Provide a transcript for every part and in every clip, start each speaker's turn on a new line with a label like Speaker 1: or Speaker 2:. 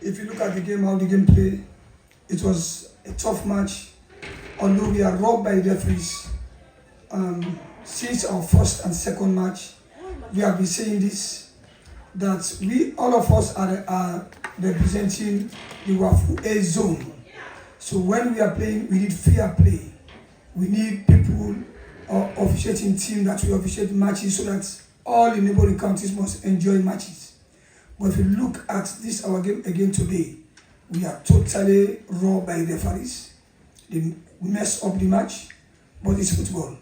Speaker 1: If you look at the game, how the game played, it was a tough match. Although we are robbed by referees, since our first and second match, we have been saying this, that we, all of us are representing the Wafu A zone. So when we are playing, we need fair play. We need people or officiating team that will officiate matches so that all the neighboring counties must enjoy matches. But if you look at this our game again today, we are totally raw by referees. They mess up the match, but it's football.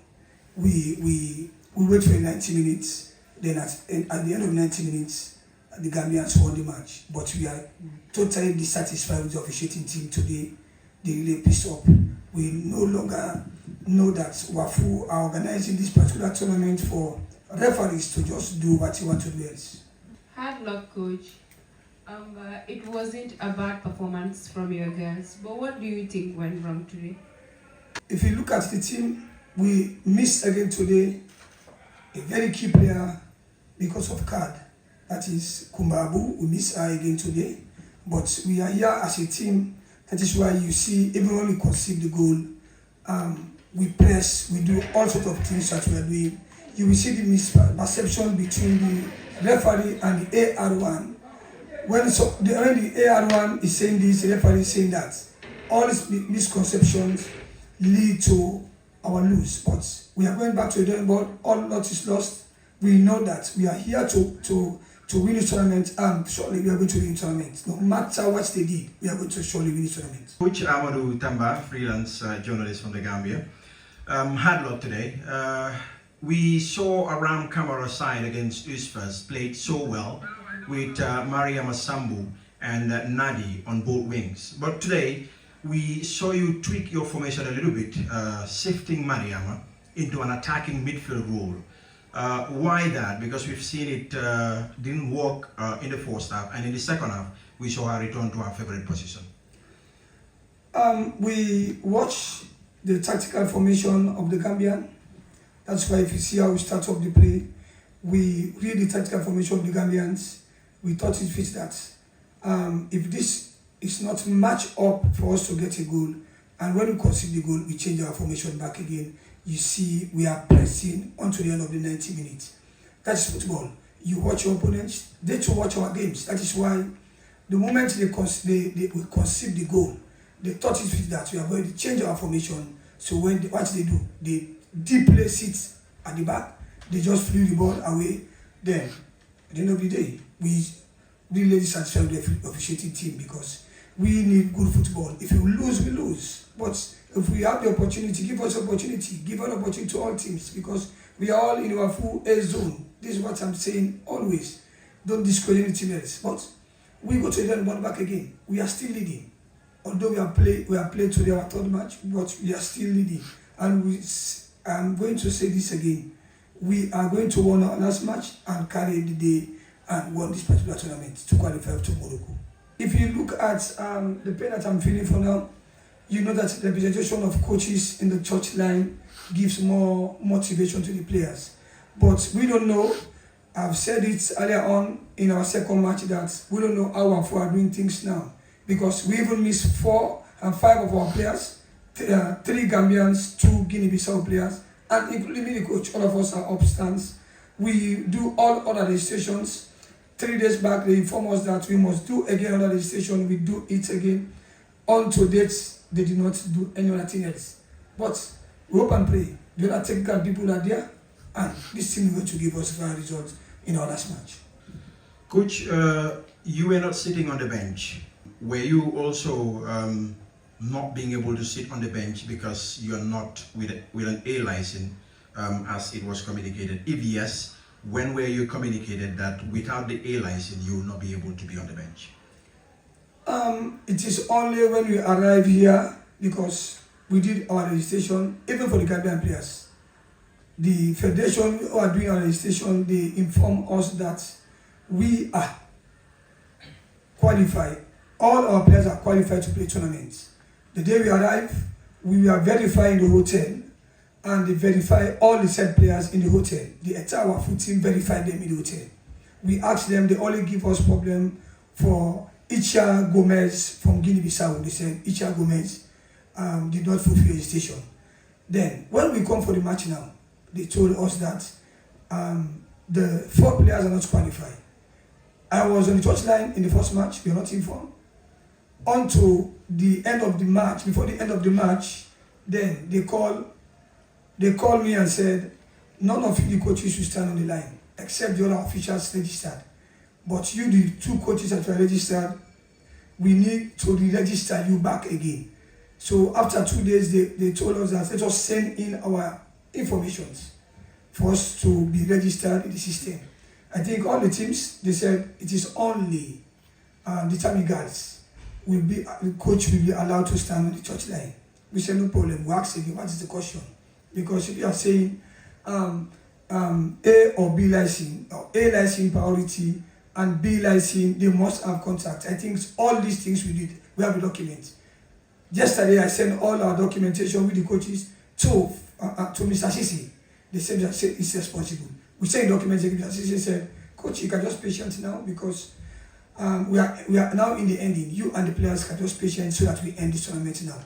Speaker 1: We wait for 90 minutes, then at the end of 90 minutes, the Gambians won the match. But we are totally dissatisfied with the officiating team today. They really pissed off. We no longer know that Wafu are organizing this particular tournament for referees to just do what you want to do else.
Speaker 2: Hard luck, coach. It wasn't a bad performance from your guys, but what do you think went wrong today?
Speaker 1: If you look at the team, we missed again today a very key player because of card. That is Kumbabu. We missed her again today. But we are here as a team. That is why you see, even when we concede the goal, we press, we do all sorts of things that we are doing. You will see the misperception between the referee and the AR1. When the AR1 is saying this, the referee is saying that. All these misconceptions lead to our lose. But we are going back to the drawing board. All not is lost. We know that we are here to win the tournament, and surely we are going to win the tournament. No matter what they did, we are going to surely win the tournament.
Speaker 3: Coach Amadou Tamba, freelance journalist from the Gambia. Hard luck today. We saw a RAM Kamara side against Usfas played so well with Mariam Sambu and Nadi on both wings. But today, we saw you tweak your formation a little bit, shifting Mariama into an attacking midfield role. Why that? Because we've seen it didn't work in the first half, and in the second half, we saw her return to our favorite position.
Speaker 1: We watch the tactical formation of the Gambian. That's why if you see how we start off the play, we read the tactical formation of the Gambians. We thought it fits that. If this is not match up for us to get a goal, and when we concede the goal, we change our formation back again. You see, we are pressing until the end of the 90 minutes. That's football. You watch your opponents, they too watch our games. That is why the moment we concede the goal, they thought it fits that. We are going to change our formation. So when what they do, they deplace it at the back, they just flew the ball away. Then, at the end of the day, we really satisfied with the officiating team because we need good football. If you lose, we lose. But if we have the opportunity, give us opportunity, give an opportunity to all teams because we are all in our full A zone. This is what I'm saying always. Don't discredit anything else. But we go to the end back again. We are still leading. Although we are played today our third match, but we are still leading. And I'm going to say this again. We are going to win our last match and carry the day and win this particular tournament to qualify to Morocco. If you look at the pain that I'm feeling for now, you know that the representation of coaches in the church line gives more motivation to the players. But we don't know. I've said it earlier on in our second match that we don't know how Wafu are doing things now because we even missed 4 and 5 of our players, 3 Gambians, 2 Guinea-Bissau players, and including me, the coach. All of us are upstands. We do all other registrations. 3 days back, they informed us that we must do again another registration. We do it again. On to date, they did not do any other thing else. But we hope and pray. The other technical people are there, and this team is going to give us fair results in our last match.
Speaker 3: Coach, you were not sitting on the bench. Were you also not being able to sit on the bench because you are not with an A license as it was communicated? If yes, when were you communicated that without the A license you will not be able to be on the bench?
Speaker 1: It is only when we arrive here because we did our registration, even for the Gambian players. The federation who are doing our registration, they inform us that we are qualified. All our players are qualified to play tournaments. The day we arrive, we are verifying the hotel, and they verify all the said players in the hotel. The entire foot team verified them in the hotel. We asked them, they only give us problem for Icha Gomez from Guinea-Bissau, they said Icha Gomez did not fulfill registration. Then, when we come for the match now, they told us that the 4 players are not qualified. I was on the touchline in the first match, we are not informed. Until the end of the match, before the end of the match, then they called me and said, none of you, the coaches, should stand on the line, except the other officials registered. But you, the 2 coaches that were registered, we need to re-register you back again. So after 2 days, they told us that let us send in our informations for us to be registered in the system. I think all the teams, they said it is only the Tamil guys the coach will be allowed to stand on the touchline. We said no problem. We asked again, what is the caution? Because if you are saying A or B license, or A license priority and B license, they must have contact. I think all these things we did, we have a document. Yesterday, I sent all our documentation with the coaches to Mr. Sisi. They said that it's responsible. We sent documentation. Mr. Sisi said, Coach, you can just patient now because we are now in the ending. You and the players can just patient so that we end this tournament now.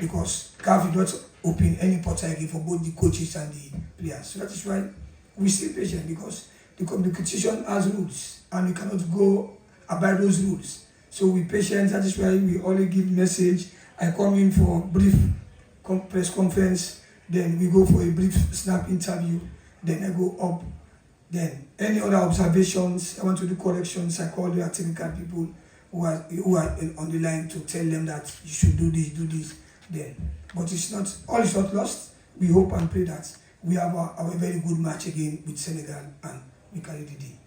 Speaker 1: Because CAF did not open any portal again for both the coaches and the players. So that is why we stay patient, because the competition has rules and we cannot go abide those rules. So we patient. That is why we only give message. I come in for a brief press conference, then we go for a brief snap interview, then I go up. Then any other observations, I want to do corrections, I call the technical people who are on the line to tell them that you should do this. Then, but it's not, all is not lost. We hope and pray that we have a very good match again with Senegal and we carry the day.